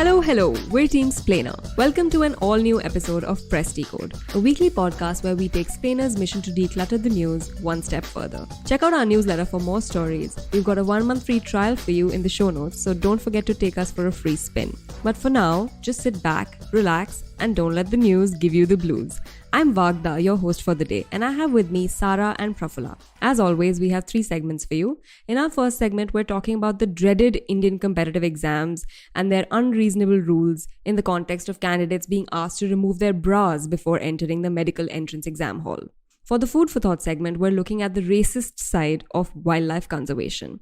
Hello, we're Team Splainer. Welcome to an all-new episode of Press Decode, a weekly podcast where we take Splainer's mission to declutter the news one step further. Check out our newsletter for more stories. We've got a 1-month free trial for you in the show notes, so don't forget to take us for a free spin. But for now, just sit back, relax, and don't let the news give you the blues. I'm Vagda, your host for the day, and I have with me Sara and Prafula. As always, we have 3 segments for you. In our first segment, we're talking about the dreaded Indian competitive exams and their unreasonable rules in the context of candidates being asked to remove their bras before entering the medical entrance exam hall. For the food for thought segment, we're looking at the racist side of wildlife conservation.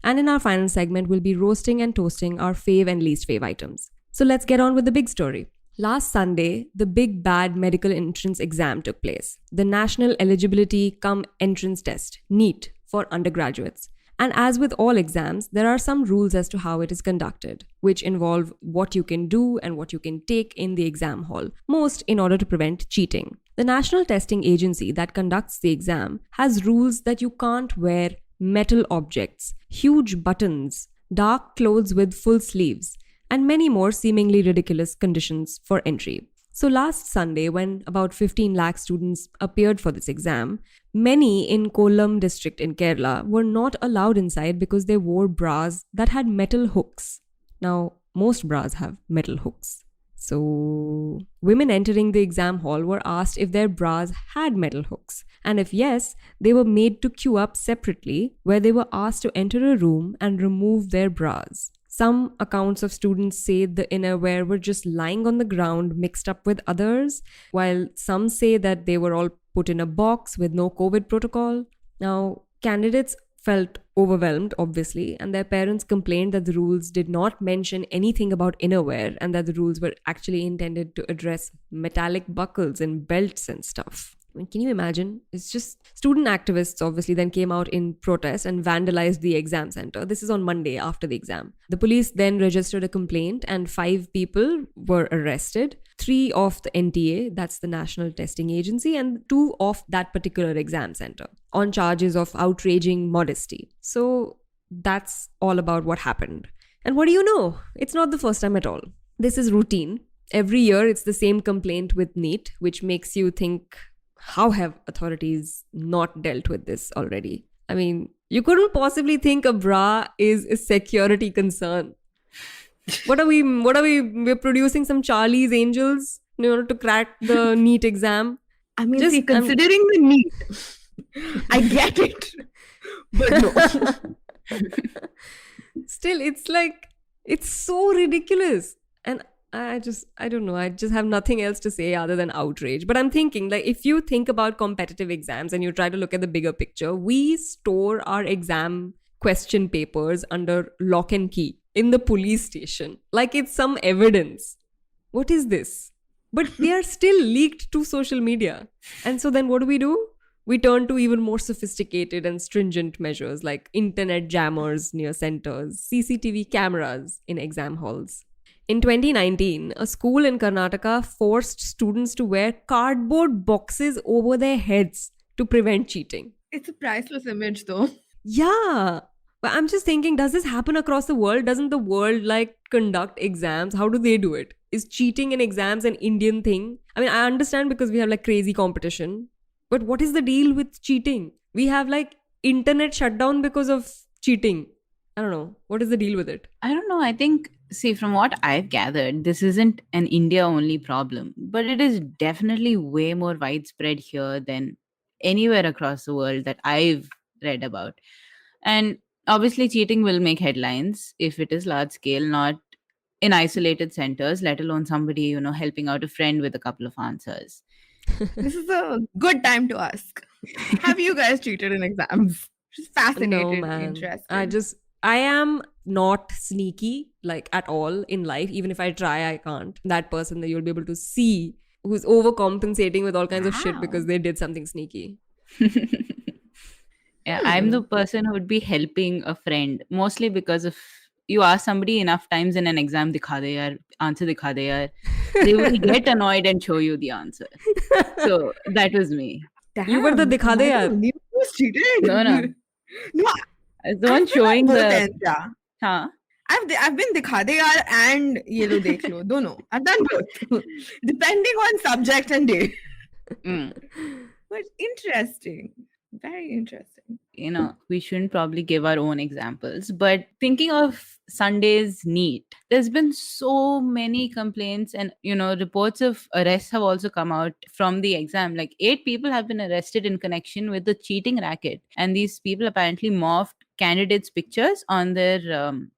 And in our final segment, we'll be roasting and toasting our fave and least fave items. So let's get on with the big story. Last Sunday, the big bad medical entrance exam took place. The National Eligibility Cum Entrance Test, NEET, for undergraduates. And as with all exams, there are some rules as to how it is conducted, which involve what you can do and what you can take in the exam hall, most in order to prevent cheating. The National Testing Agency that conducts the exam has rules that you can't wear metal objects, huge buttons, dark clothes with full sleeves, and many more seemingly ridiculous conditions for entry. So last Sunday, when about 15 lakh students appeared for this exam, many in Kollam district in Kerala were not allowed inside because they wore bras that had metal hooks. Now, most bras have metal hooks. So women entering the exam hall were asked if their bras had metal hooks. And if yes, they were made to queue up separately, where they were asked to enter a room and remove their bras. Some accounts of students say the innerwear were just lying on the ground mixed up with others, while some say that they were all put in a box with no COVID protocol. Now, candidates felt overwhelmed, obviously, and their parents complained that the rules did not mention anything about innerwear and that the rules were actually intended to address metallic buckles and belts and stuff. I mean, can you imagine? It's just student activists obviously then came out in protest and vandalized the exam center. This is on Monday after the exam. The police then registered a complaint and 5 people were arrested. 3 of the NTA, that's the National Testing Agency, and 2 of that particular exam center on charges of outraging modesty. So that's all about what happened. And what do you know? It's not the first time at all. This is routine. Every year it's the same complaint with NEET, which makes you think, how have authorities not dealt with this already? I mean, you couldn't possibly think a bra is a security concern. We're producing some Charlie's Angels in order to crack the NEET exam. I mean, considering the NEET, I get it. But no. Still, it's so ridiculous. And I don't know. I just have nothing else to say other than outrage. But I'm thinking, like, if you think about competitive exams and you try to look at the bigger picture, we store our exam question papers under lock and key in the police station. Like it's some evidence. What is this? But they are still leaked to social media. And so then what do? We turn to even more sophisticated and stringent measures like internet jammers near centers, CCTV cameras in exam halls. In 2019, a school in Karnataka forced students to wear cardboard boxes over their heads to prevent cheating. It's a priceless image though. Yeah. But I'm just thinking, does this happen across the world? Doesn't the world conduct exams? How do they do it? Is cheating in exams an Indian thing? I mean, I understand because we have crazy competition. But what is the deal with cheating? We have internet shutdown because of cheating. I don't know. What is the deal with it? I don't know. I think, see, from what I've gathered, this isn't an India-only problem, but it is definitely way more widespread here than anywhere across the world that I've read about. And obviously, cheating will make headlines if it is large-scale, not in isolated centers, let alone somebody, helping out a friend with a couple of answers. This is a good time to ask. Have you guys cheated in exams? Just fascinated, no, man. Interesting. I am not sneaky at all in life. Even if I try, I can't. That person that you'll be able to see who's overcompensating with all kinds of shit because they did something sneaky. Yeah, I'm the person who would be helping a friend, mostly because if you ask somebody enough times in an exam, dikha de yaar, answer dikha de yaar, they will get annoyed and show you the answer. So that was me. Damn, you were the dikha de yaar. You was cheated. No. No, I was the one showing the... Huh? I've been Dikha De Yaar and Ye Lo Dekh Lo. Dono. I've done both. Depending on subject and day. Mm. But interesting. Very interesting. We shouldn't probably give our own examples, but thinking of Sunday's NEET, there's been so many complaints and, reports of arrests have also come out from the exam. Like 8 people have been arrested in connection with the cheating racket. And these people apparently morphed candidates' pictures on their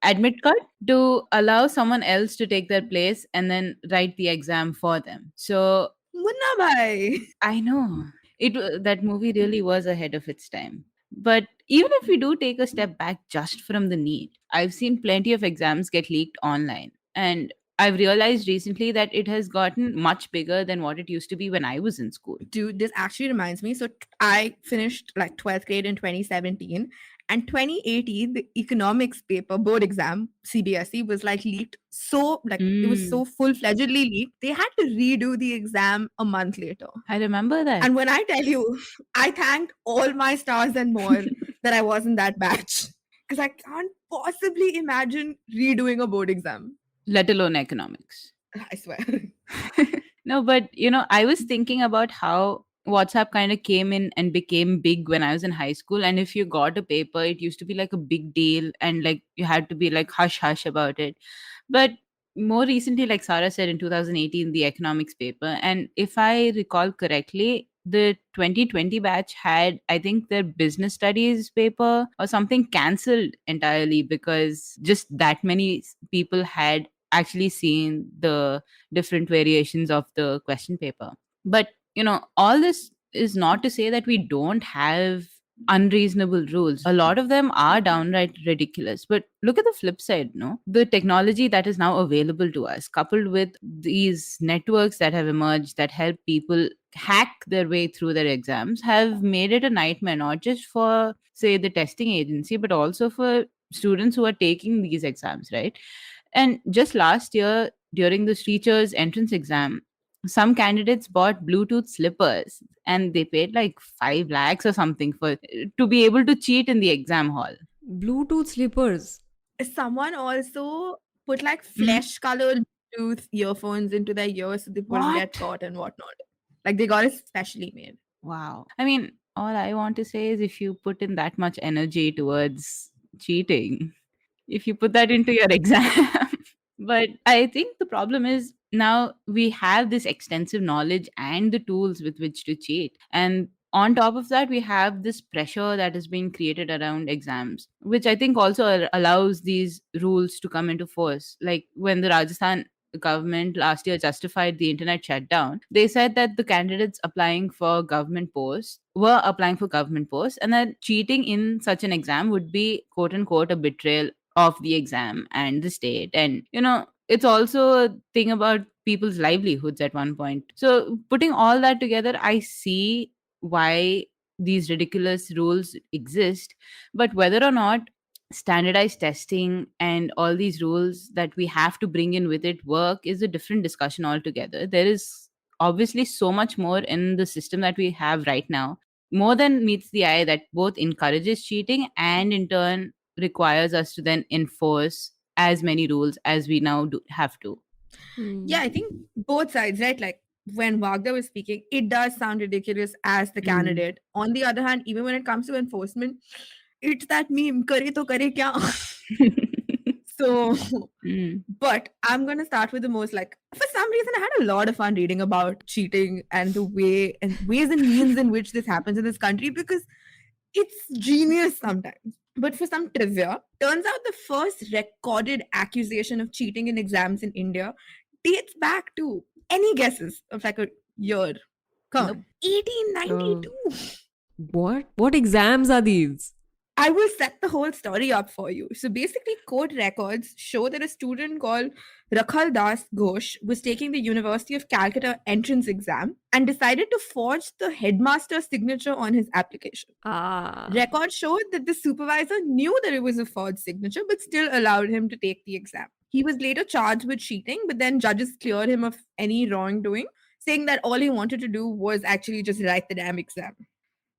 admit card to allow someone else to take their place and then write the exam for them. So Munna bhai. I know that movie really was ahead of its time. But even if we do take a step back just from the NEET, I've seen plenty of exams get leaked online. And I've realized recently that it has gotten much bigger than what it used to be when I was in school. Dude, this actually reminds me. So I finished like 12th grade in 2017. And 2018, the economics paper board exam, CBSE, was like leaked. So like it was so full-fledgedly leaked. They had to redo the exam a month later. I remember that. And when I tell you, I thanked all my stars and more that I was in that batch. Because I can't possibly imagine redoing a board exam. Let alone economics. I swear. No, but I was thinking about how WhatsApp kind of came in and became big when I was in high school. And if you got a paper, it used to be like a big deal and like you had to be like hush hush about it. But more recently, like Sara said in 2018, the economics paper. And if I recall correctly, the 2020 batch had, I think, their business studies paper or something cancelled entirely because just that many people had actually seen the different variations of the question paper. But all this is not to say that we don't have unreasonable rules. A lot of them are downright ridiculous. But look at the flip side, no? The technology that is now available to us, coupled with these networks that have emerged that help people hack their way through their exams, have made it a nightmare, not just for, say, the testing agency, but also for students who are taking these exams, right? And just last year, during the teacher's entrance exam, some candidates bought Bluetooth slippers and they paid like 5 lakhs or something for to be able to cheat in the exam hall. Bluetooth slippers. Someone also put like flesh-colored Bluetooth earphones into their ears so they wouldn't get caught and whatnot. Like they got it specially made. Wow. I mean, all I want to say is if you put in that much energy towards cheating, if you put that into your exam. But I think the problem is now we have this extensive knowledge and the tools with which to cheat. And on top of that, we have this pressure that is being created around exams, which I think also allows these rules to come into force. Like when the Rajasthan government last year justified the internet shutdown, they said that the candidates applying for government posts were applying for government posts and that cheating in such an exam would be quote unquote a betrayal of the exam and the state. And it's also a thing about people's livelihoods at one point. So putting all that together, I see why these ridiculous rules exist. But whether or not standardized testing and all these rules that we have to bring in with it work is a different discussion altogether. There is obviously so much more in the system that we have right now, more than meets the eye, that both encourages cheating and in turn requires us to then enforce as many rules as we now have to. Yeah, I think both sides, right? Like when Vagda was speaking, it does sound ridiculous as the candidate. On the other hand, even when it comes to enforcement, it's that meme, kare to kare kya? So, but I'm going to start with the most, like, for some reason, I had a lot of fun reading about cheating and the way and ways and means in which this happens in this country because it's genius sometimes. But for some trivia, turns out the first recorded accusation of cheating in exams in India dates back to any guesses of like a year? Come on. 1892. What exams are these? I will set the whole story up for you. So basically, court records show that a student called Rakhal Das Ghosh was taking the University of Calcutta entrance exam and decided to forge the headmaster's signature on his application. Records showed that the supervisor knew that it was a forged signature but still allowed him to take the exam. He was later charged with cheating, but then judges cleared him of any wrongdoing, saying that all he wanted to do was actually just write the damn exam.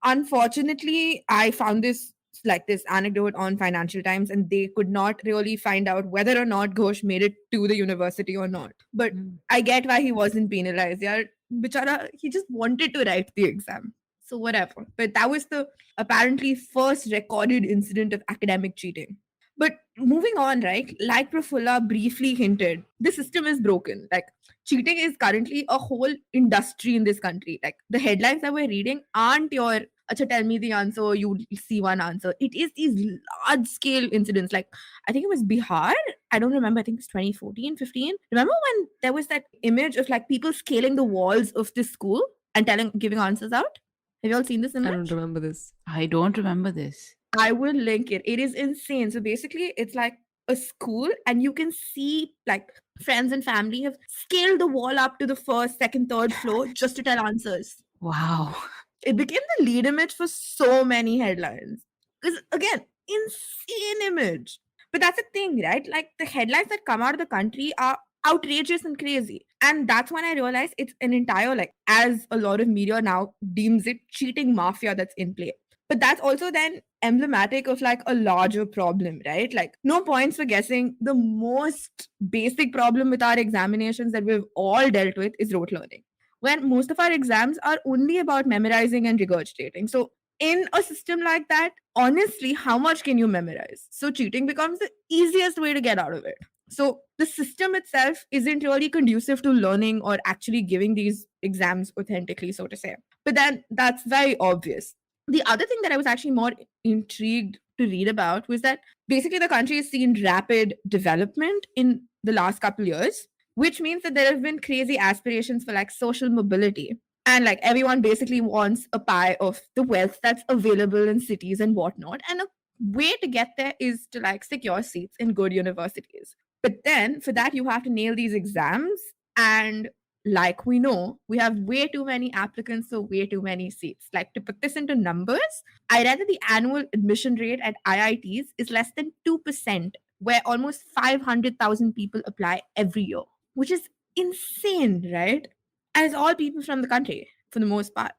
Unfortunately, I found this like this anecdote on Financial Times, and they could not really find out whether or not Ghosh made it to the university or not. But I get why he wasn't penalized. Yeah, bichara, he just wanted to write the exam. So whatever. But that was the apparently first recorded incident of academic cheating. But moving on, right? Like Prafula briefly hinted, the system is broken. Like cheating is currently a whole industry in this country. Like the headlines that we're reading aren't your Acha, tell me the answer, you see one answer. It is these large scale incidents. Like I think it was Bihar. I don't remember. I think it's 2014, 15. Remember when there was that image of like people scaling the walls of this school and giving answers out? Have you all seen this image? I don't remember this. I don't remember this. I will link it. It is insane. So basically, it's like a school, and you can see like friends and family have scaled the wall up to the first, second, third floor just to tell answers. Wow. It became the lead image for so many headlines. Because again, insane image. But that's the thing, right? Like the headlines that come out of the country are outrageous and crazy. And that's when I realized it's an entire, like, as a lot of media now deems it, cheating mafia that's in play. But that's also then emblematic of like a larger problem, right? Like, no points for guessing. The most basic problem with our examinations that we've all dealt with is rote learning, when most of our exams are only about memorizing and regurgitating. So, in a system like that, honestly, how much can you memorize? So, cheating becomes the easiest way to get out of it. So, the system itself isn't really conducive to learning or actually giving these exams authentically, so to say. But then that's very obvious. The other thing that I was actually more intrigued to read about was that basically the country has seen rapid development in the last couple years, which means that there have been crazy aspirations for like social mobility. And like everyone basically wants a pie of the wealth that's available in cities and whatnot. And a way to get there is to like secure seats in good universities. But then for that, you have to nail these exams. And like we know, we have way too many applicants, so way too many seats. Like to put this into numbers, I read that the annual admission rate at IITs is less than 2%, where almost 500,000 people apply every year, which is insane, right? And it's all people from the country for the most part.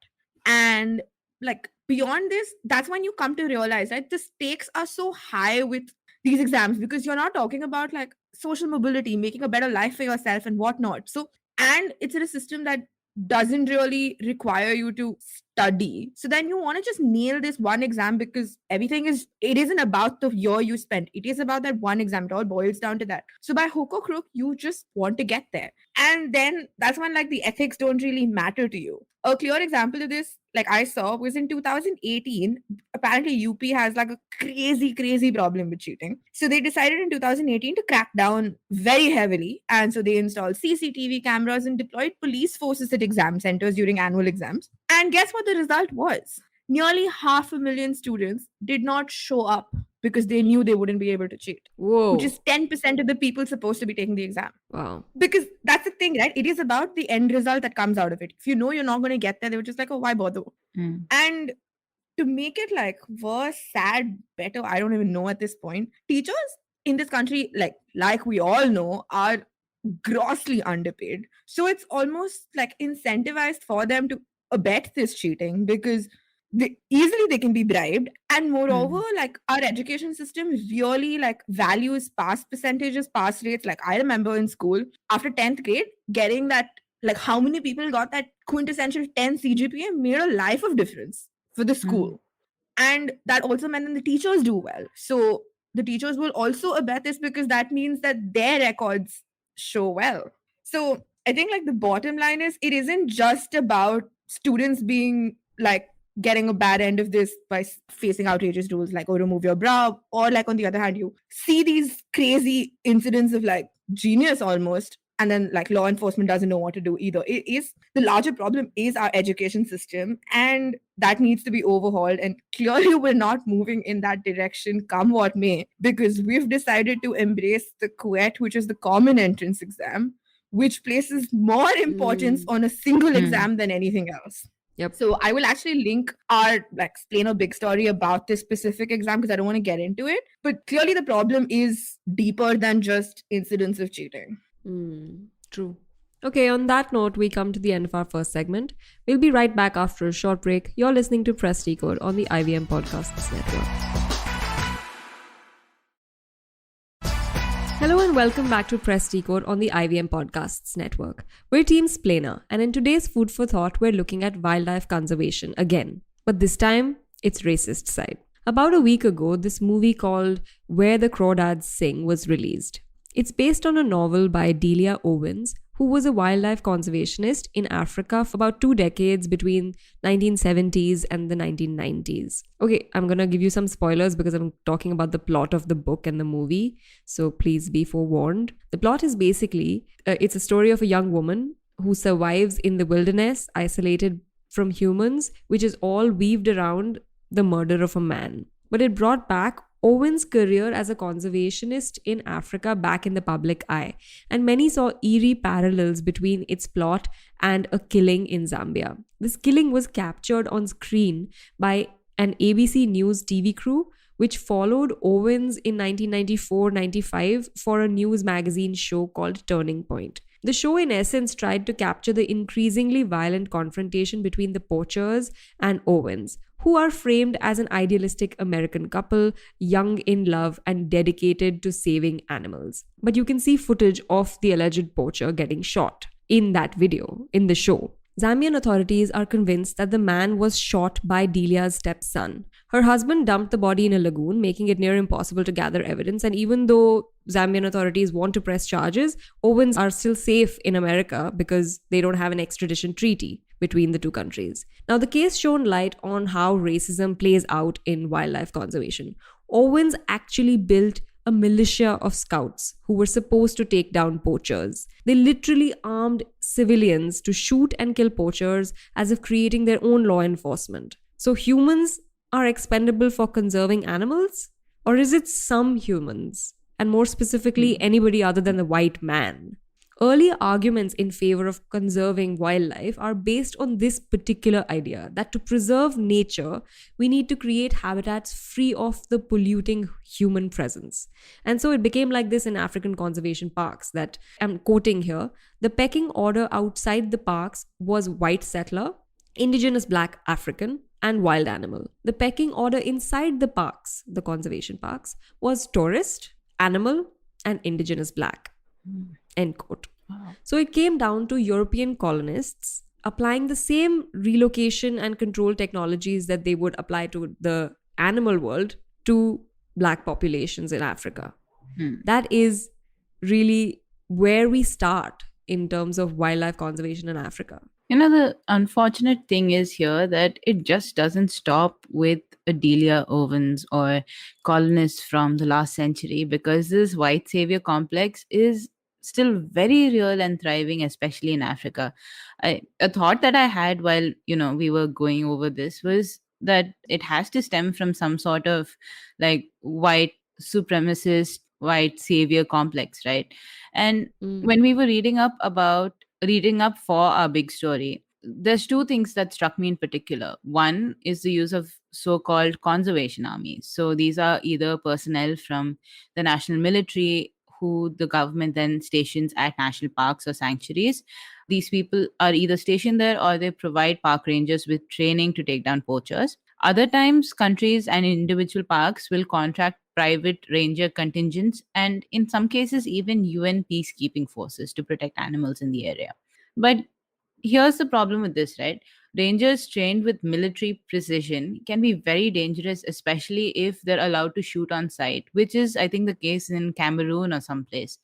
And like beyond this, that's when you come to realize, right, the stakes are so high with these exams because you're not talking about like social mobility, making a better life for yourself and whatnot. So, and it's in a system that doesn't really require you to study. So then you want to just nail this one exam because it isn't about the year you spent. It is about that one exam. It all boils down to that. So by hook or crook, you just want to get there. And then that's when like the ethics don't really matter to you. A clear example of this, like I saw, was in 2018. Apparently, UP has like a crazy problem with cheating. So they decided in 2018 to crack down very heavily. And so they installed CCTV cameras and deployed police forces at exam centers during annual exams. And guess what the result was? Nearly 500,000 students did not show up because they knew they wouldn't be able to cheat. Whoa. Which is 10% of the people supposed to be taking the exam. Wow. Because that's the thing, right? It is about the end result that comes out of it. If you know you're not going to get there, they were just like, oh, why bother? And to make it like worse, sad, better, I don't even know at this point, teachers in this country, like we all know, are grossly underpaid. So it's almost like incentivized for them to abet this cheating because they can be bribed. And moreover, like our education system really like values pass percentages, pass rates. Like I remember in school after 10th grade getting that, like how many people got that quintessential 10 CGPA made a life of difference for the school. And that also meant that the teachers do well. So the teachers will also abet this because that means that their records show well. So I think like the bottom line is it isn't just about students being like getting a bad end of this by facing outrageous rules like, oh, remove your brow, or like on the other hand, you see these crazy incidents of like genius almost, and then like law enforcement doesn't know what to do either. It is the larger problem is our education system, and that needs to be overhauled. And clearly we're not moving in that direction, come what may, because we've decided to embrace the QET, which is the common entrance exam, which places more importance on a single exam than anything else. Yep. So I will actually link our like explain a big story about this specific exam because I don't want to get into it. But clearly the problem is deeper than just incidents of cheating. True. Okay, on that note, we come to the end of our first segment. We'll be right back after a short break. You're listening to Press Decode on the IVM Podcasts Network. Hello and welcome back to Press Decode on the IVM Podcasts Network. We're Team Splainer, and in today's Food for Thought, we're looking at wildlife conservation again. But this time, it's racist side. About a week ago, this movie called Where the Crawdads Sing was released. It's based on a novel by Delia Owens, who was a wildlife conservationist in Africa for about 2 decades between 1970s and the 1990s. Okay, I'm gonna give you some spoilers because I'm talking about the plot of the book and the movie, so please be forewarned. The plot is basically, it's a story of a young woman who survives in the wilderness, isolated from humans, which is all weaved around the murder of a man. But it brought back Owen's career as a conservationist in Africa back in the public eye, and many saw eerie parallels between its plot and a killing in Zambia. This killing was captured on screen by an ABC News TV crew, which followed Owens in 1994-95 for a news magazine show called Turning Point. The show, in essence, tried to capture the increasingly violent confrontation between the poachers and Owens, who are framed as an idealistic American couple, young in love and dedicated to saving animals. But you can see footage of the alleged poacher getting shot in that video, in the show. Zambian authorities are convinced that the man was shot by Delia's stepson. Her husband dumped the body in a lagoon, making it near impossible to gather evidence. And even though Zambian authorities want to press charges, Owens are still safe in America because they don't have an extradition treaty between the two countries. Now, the case shone light on how racism plays out in wildlife conservation. Owens actually built a militia of scouts who were supposed to take down poachers. They literally armed civilians to shoot and kill poachers as if creating their own law enforcement. So humans are expendable for conserving animals? Or is it some humans? And more specifically, anybody other than the white man? Early arguments in favor of conserving wildlife are based on this particular idea that to preserve nature, we need to create habitats free of the polluting human presence. And so it became like this in African conservation parks that, I'm quoting here, the pecking order outside the parks was white settler, indigenous black African, and wild animal. The pecking order inside the parks, the conservation parks, was tourist, animal, and indigenous black. End quote. Wow. So it came down to European colonists applying the same relocation and control technologies that they would apply to the animal world to black populations in Africa. That is really where we start in terms of wildlife conservation in Africa. You know, the unfortunate thing is here that it just doesn't stop with Delia Owens or colonists from the last century, because this white savior complex is still very real and thriving, especially in Africa. A thought that I had while, we were going over this was that it has to stem from some sort of like white supremacist, white savior complex, right? And when we were reading up for our big story, there's two things that struck me in particular. One is the use of so-called conservation armies. So these are either personnel from the national military who the government then stations at national parks or sanctuaries. These people are either stationed there or they provide park rangers with training to take down poachers. Other times, countries and individual parks will contract private ranger contingents and in some cases even UN peacekeeping forces to protect animals in the area. But here's the problem with this, right? Rangers trained with military precision can be very dangerous, especially if they're allowed to shoot on sight, which is, I think, the case in Cameroon or someplace.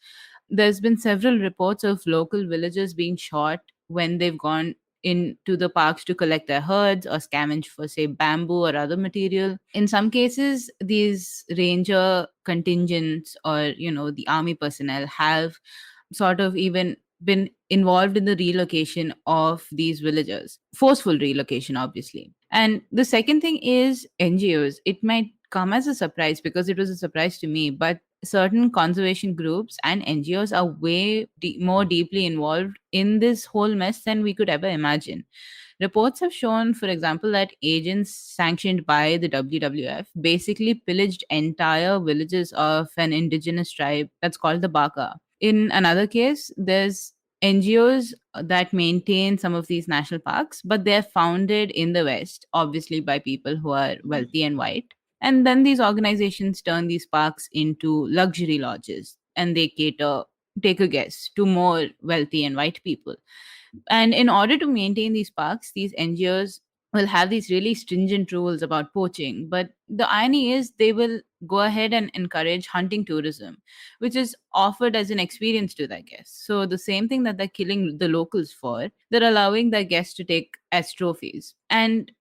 There's been several reports of local villagers being shot when they've gone into the parks to collect their herds or scavenge for, say, bamboo or other material. In some cases, these ranger contingents or, the army personnel have sort of even been involved in the relocation of these villagers. Forceful relocation, obviously. And the second thing is NGOs. It might come as a surprise because it was a surprise to me, but certain conservation groups and NGOs are way more deeply involved in this whole mess than we could ever imagine. Reports have shown, for example, that agents sanctioned by the WWF basically pillaged entire villages of an indigenous tribe that's called the Baka. In another case, there's NGOs that maintain some of these national parks, but they're founded in the West, obviously by people who are wealthy and white. And then these organizations turn these parks into luxury lodges and they cater, take a guess, to more wealthy and white people. And in order to maintain these parks, these NGOs will have these really stringent rules about poaching. But the irony is, they will go ahead and encourage hunting tourism, which is offered as an experience to their guests. So the same thing that they're killing the locals for, they're allowing their guests to take as trophies. And,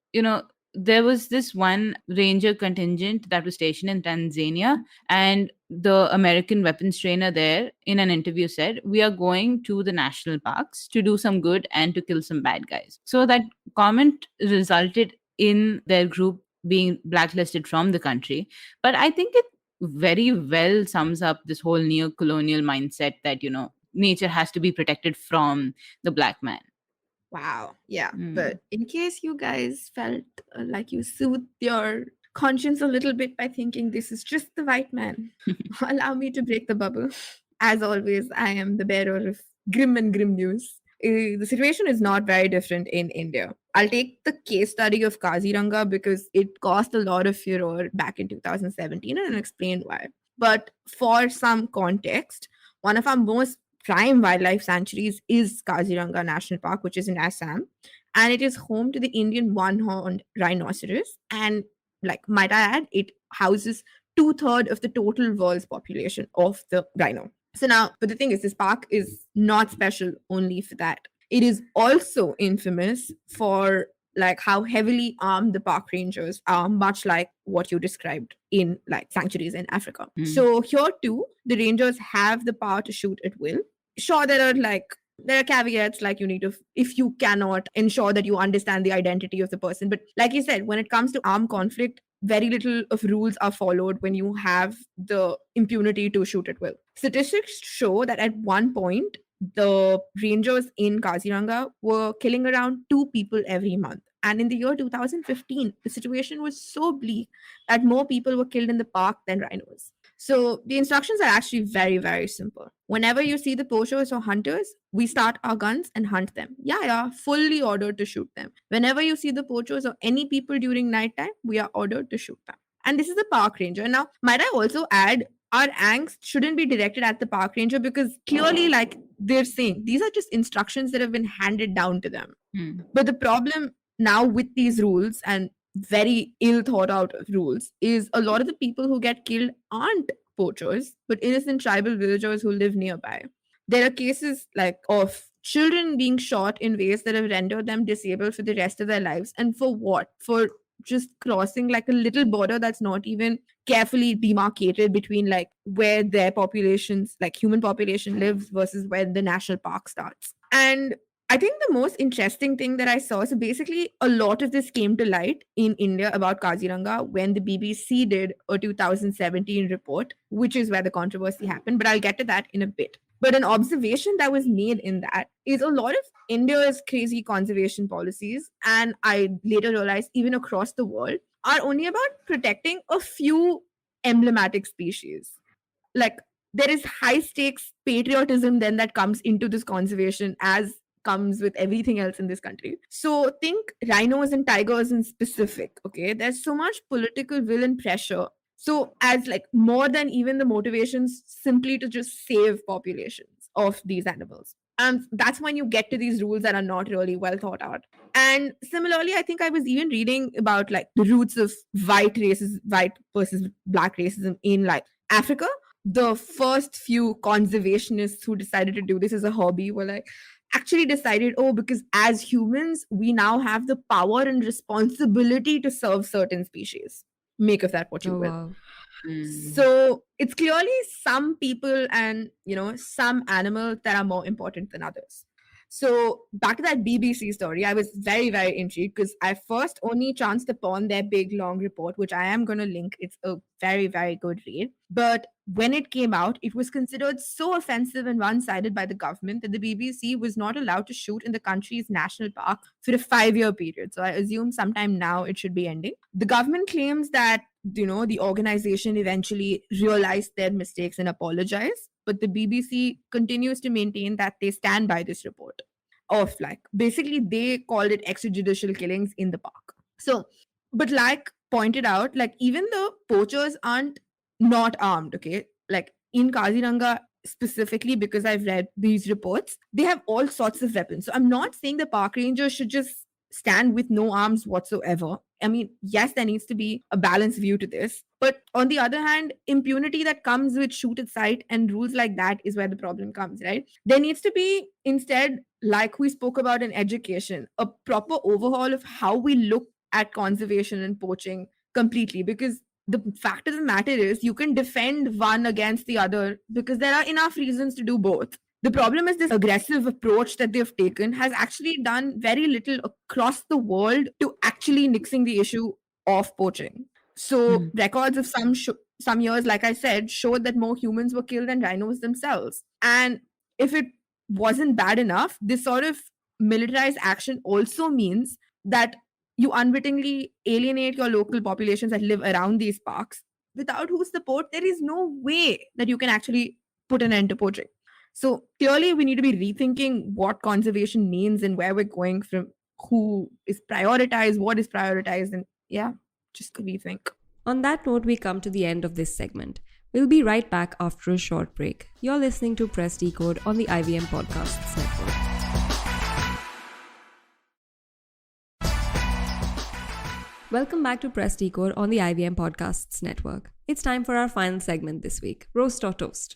there was this one ranger contingent that was stationed in Tanzania, and the American weapons trainer there in an interview said, "We are going to the national parks to do some good and to kill some bad guys." So that comment resulted in their group being blacklisted from the country. But I think it very well sums up this whole neo-colonial mindset that, nature has to be protected from the black man. Wow. Yeah. Mm. But in case you guys felt like you soothed your conscience a little bit by thinking this is just the white man, allow me to break the bubble. As always, I am the bearer of grim and grim news. The situation is not very different in India. I'll take the case study of Kaziranga because it caused a lot of furor back in 2017 and I'll explain why. But for some context, one of our most prime wildlife sanctuaries is Kaziranga National Park, which is in Assam, and it is home to the Indian one-horned rhinoceros. And might I add, it houses 2/3 of the total world's population of the rhino. So now, but the thing is, this park is not special only for that. It is also infamous for how heavily armed the park rangers are, much like what you described in sanctuaries in Africa. So here too, the rangers have the power to shoot at will. Sure, there are caveats, you need to, if you cannot ensure that you understand the identity of the person. But like you said, when it comes to armed conflict, very little of rules are followed when you have the impunity to shoot at will. Statistics show that at one point, the rangers in Kaziranga were killing around 2 people every month. And in the year 2015, the situation was so bleak that more people were killed in the park than rhinos. So the instructions are actually very, very simple. Whenever you see the poachers or hunters, we start our guns and hunt them. Yeah, fully ordered to shoot them. Whenever you see the poachers or any people during nighttime, we are ordered to shoot them. And this is the park ranger. Now, might I also add, our angst shouldn't be directed at the park ranger because clearly, they're saying, these are just instructions that have been handed down to them. But the problem now with these rules and very ill thought out rules is a lot of the people who get killed aren't poachers, but innocent tribal villagers who live nearby. There are cases of children being shot in ways that have rendered them disabled for the rest of their lives. And for what? For just crossing a little border that's not even carefully demarcated between where their populations, human population lives versus where the national park starts. And I think the most interesting thing that I saw, so basically a lot of this came to light in India about Kaziranga when the BBC did a 2017 report, which is where the controversy happened, but I'll get to that in a bit. But an observation that was made in that is a lot of India's crazy conservation policies, and I later realized even across the world, are only about protecting a few emblematic species. There is high stakes patriotism then that comes into this conservation, as comes with everything else in this country. So think rhinos and tigers in specific, okay? There's so much political will and pressure. So as more than even the motivations simply to just save populations of these animals. And that's when you get to these rules that are not really well thought out. And similarly, I think I was even reading about the roots of white versus black racism in Africa. The first few conservationists who decided to do this as a hobby were actually decided, because as humans, we now have the power and responsibility to serve certain species. Make of that what you will. Wow. So it's clearly some people and, some animals that are more important than others. So back to that BBC story, I was very, very intrigued because I first only chanced upon their big, long report, which I am going to link. It's a very, very good read. But when it came out, it was considered so offensive and one-sided by the government that the BBC was not allowed to shoot in the country's national park for a 5-year period. So I assume sometime now it should be ending. The government claims that, the organization eventually realized their mistakes and apologized. but the BBC continues to maintain that they stand by this report of like basically they called it extrajudicial killings in the park. So, but like pointed out, like even the poachers aren't not armed, okay? Like in Kaziranga specifically, because I've read these reports, they have all sorts of weapons. So I'm not saying the park rangers should just stand with no arms whatsoever. I mean, yes, there needs to be a balanced view to this. But on the other hand, impunity that comes with shoot at sight and rules like that is where the problem comes, right? There needs to be instead, like we spoke about in education, a proper overhaul of how we look at conservation and poaching completely. Because the fact of the matter is, you can defend one against the other because there are enough reasons to do both. The problem is this aggressive approach that they've taken has actually done very little across the world to actually nixing the issue of poaching. So records of some years, like I said, showed that more humans were killed than rhinos themselves. And if it wasn't bad enough, this sort of militarized action also means that you unwittingly alienate your local populations that live around these parks, without whose support there is no way that you can actually put an end to poaching. So clearly we need to be rethinking what conservation means and where we're going from, who is prioritized, what is prioritized, and yeah, just rethink. On that note, we come to the end of this segment. We'll be right back after a short break. You're listening to Press Decode on the IVM Podcasts network. Welcome back to Press Decode on the IVM Podcasts network. It's time for our final segment this week, Roast or Toast.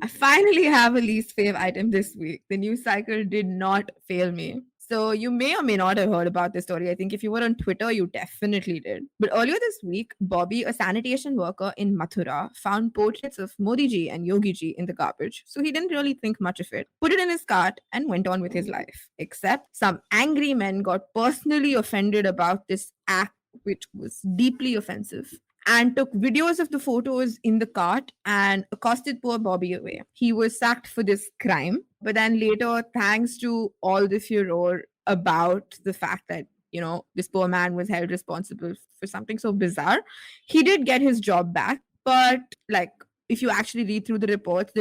I finally have a least fave item this week. The news cycle did not fail me. So you may or may not have heard about this story. I think if you were on Twitter, you definitely did. But earlier this week, Bobby, a sanitation worker in Mathura, found portraits of Modi ji and Yogi ji in the garbage. So he didn't really think much of it, put it in his cart, and went on with his life. Except some angry men got personally offended about this act, which was deeply offensive, and took videos of the photos in the cart and accosted poor Bobby away. He was sacked for this crime, but then later, thanks to all the furor about the fact that, you know, this poor man was held responsible for something so bizarre, he did get his job back. But like, if you actually read through the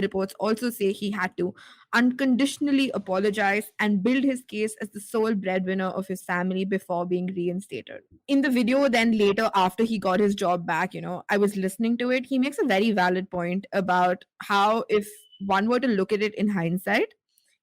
reports also say he had to unconditionally apologize and build his case as the sole breadwinner of his family before being reinstated. In the video, then later, after he got his job back, you know, I was listening to it. He makes a very valid point about how if one were to look at it in hindsight,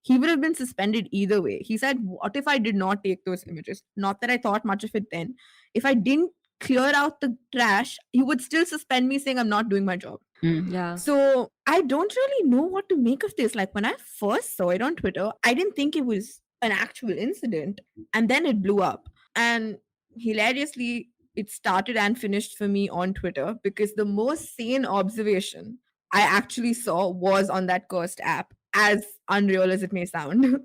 he would have been suspended either way. He said, what if I did not take those images? Not that I thought much of it then. If I didn't clear out the trash, he would still suspend me, saying I'm not doing my job. Yeah. So I don't really know what to make of this. Like when I first saw it on Twitter, I didn't think it was an actual incident. And then it blew up. And hilariously, it started and finished for me on Twitter because the most sane observation I actually saw was on that cursed app, as unreal as it may sound.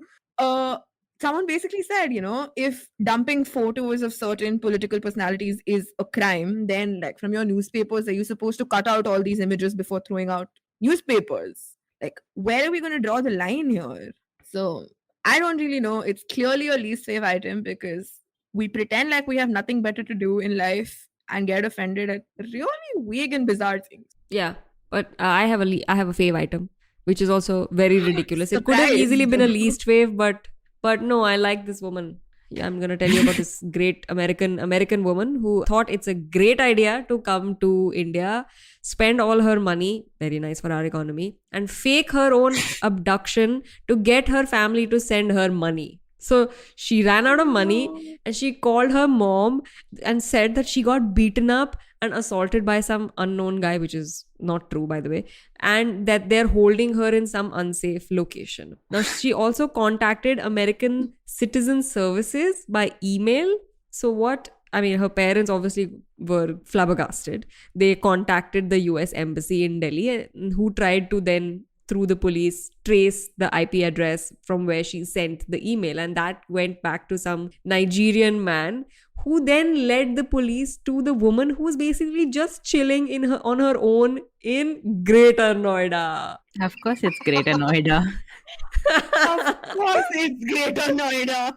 Someone basically said, you know, if dumping photos of certain political personalities is a crime, then like from your newspapers, are you supposed to cut out all these images before throwing out newspapers? Like, where are we going to draw the line here? So I don't really know. It's clearly a least fave item because we pretend like we have nothing better to do in life and get offended at really vague and bizarre things. Yeah, but I have a fave item, which is also very ridiculous. It could have easily been a least fave, but no, I like this woman. Yeah, I'm gonna tell you about this great American woman who thought it's a great idea to come to India, spend all her money, very nice for our economy, and fake her own abduction to get her family to send her money. So she ran out of money and she called her mom and said that she got beaten up and assaulted by some unknown guy, which is not true, by the way, and that they're holding her in some unsafe location. Now, she also contacted American Citizen Services by email. So her parents obviously were flabbergasted. They contacted the US Embassy in Delhi, who tried to then, through the police, trace the IP address from where she sent the email. And that went back to some Nigerian man who then led the police to the woman who was basically just chilling on her own in Greater Noida. Of course, it's Greater Noida. Of course, it's Greater Noida.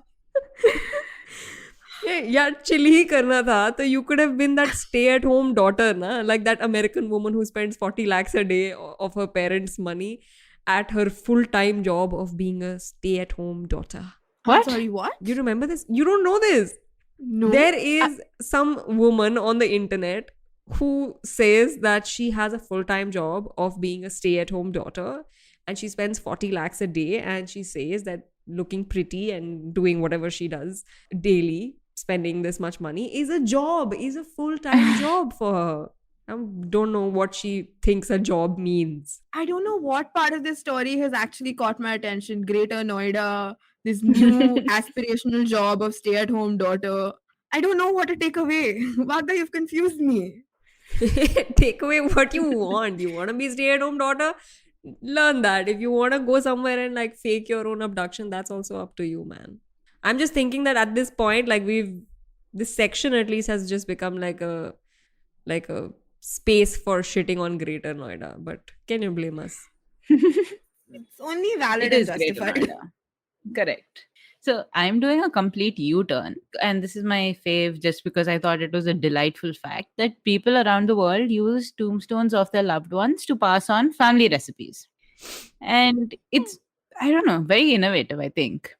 Yeah, chill ही करना था. So you could have been that stay-at-home daughter, na? Like that American woman who spends 40 lakhs a day of her parents' money at her full-time job of being a stay-at-home daughter. I'm What? sorry, what? You remember this? You don't know this? No. There is some woman on the internet who says that she has a full-time job of being a stay-at-home daughter and she spends 40 lakhs a day, and she says that looking pretty and doing whatever she does daily, spending this much money, is a job, is a full-time job for her. I don't know what she thinks a job means. I don't know what part of this story has actually caught my attention. Greater Noida, this new aspirational job of stay-at-home daughter. I don't know what to take away. Vagda, you've confused me. Take away what you want. You want to be stay-at-home daughter? Learn that. If you want to go somewhere and like fake your own abduction, that's also up to you, man. I'm just thinking that at this point, like this section at least has just become like a space for shitting on Greater Noida. But can you blame us? It's only valid It and is Greater justified. Noida. Correct. So I'm doing a complete U-turn, and this is my fave just because I thought it was a delightful fact that people around the world use tombstones of their loved ones to pass on family recipes. And it's, I don't know, very innovative, I think.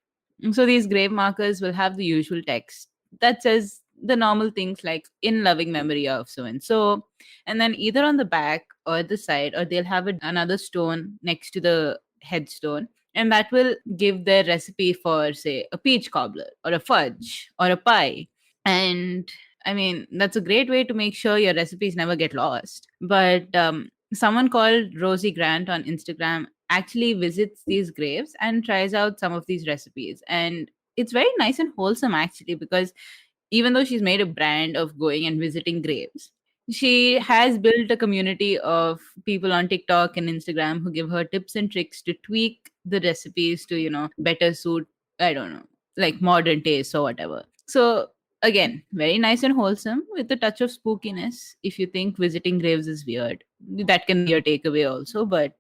So these grave markers will have the usual text that says the normal things like in loving memory of so and so. And then either on the back or the side, or they'll have another stone next to the headstone. And that will give their recipe for, say, a peach cobbler or a fudge or a pie. And I mean, that's a great way to make sure your recipes never get lost. But someone called Rosie Grant on Instagram actually visits these graves and tries out some of these recipes. And it's very nice and wholesome, actually, because even though she's made a brand of going and visiting graves, she has built a community of people on TikTok and Instagram who give her tips and tricks to tweak the recipes to, better suit, I don't know, like modern taste or whatever. So, again, very nice and wholesome with a touch of spookiness. If you think visiting graves is weird, that can be your takeaway also. But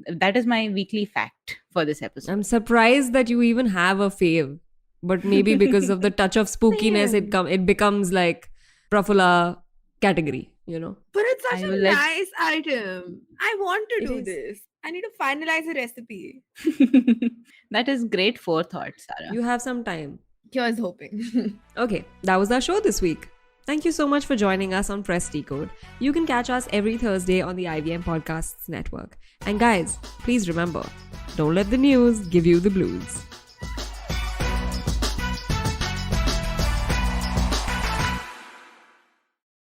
that is my weekly fact for this episode. I'm surprised that you even have a fave. But maybe because of the touch of spookiness, it becomes like Prafula category, But it's such I a will let- nice item. I want to It do is. this. I need to finalize a recipe. That is great forethought, Sara. You have some time. Here's hoping. Okay, that was our show this week. Thank you so much for joining us on Press Decode. You can catch us every Thursday on the IVM Podcasts network. And guys, please remember, don't let the news give you the blues.